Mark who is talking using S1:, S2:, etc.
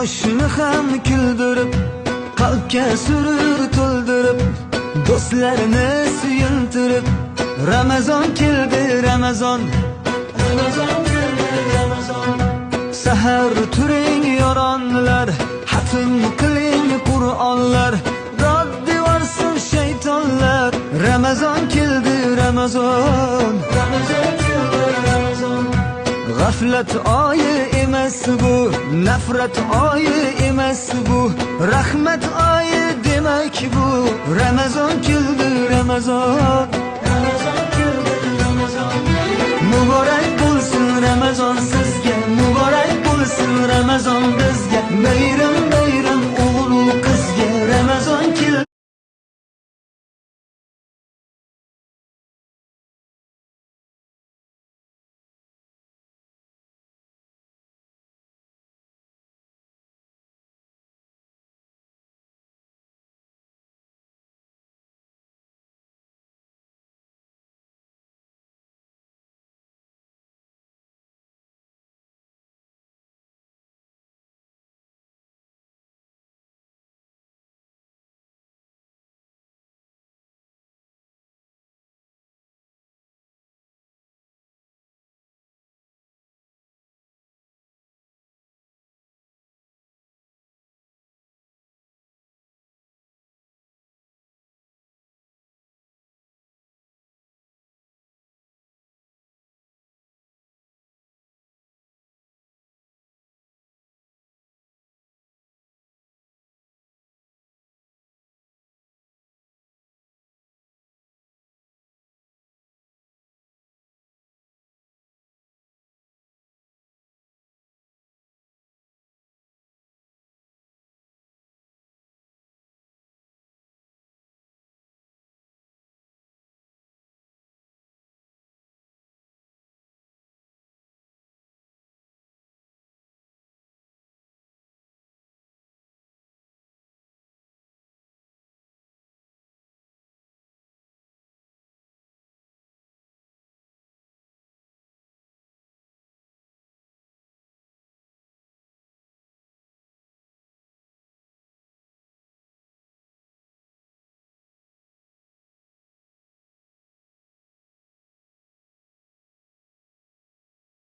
S1: yoshni ham kuldirib, qalbga surur to'ldirib, do'stlarni suyuntirib, Ramazon keldi, Ramazon, Ramazon keldi, Ramazon. Sahar turing yoronlar, hatm qiling Qur'onlar, dod devorsin shaytonlar. Ramazon keldi, Ramazon, Ramazon keldi, Ramazon. G'aflat oyi emas bu, nafrat oyi emas bu, rahmat oyi demak bu. Ramazon keldi, Ramazon, Ramazon keldi, Ramazon. Muborak bo'lsin Ramazon sizga, muborak bo'lsin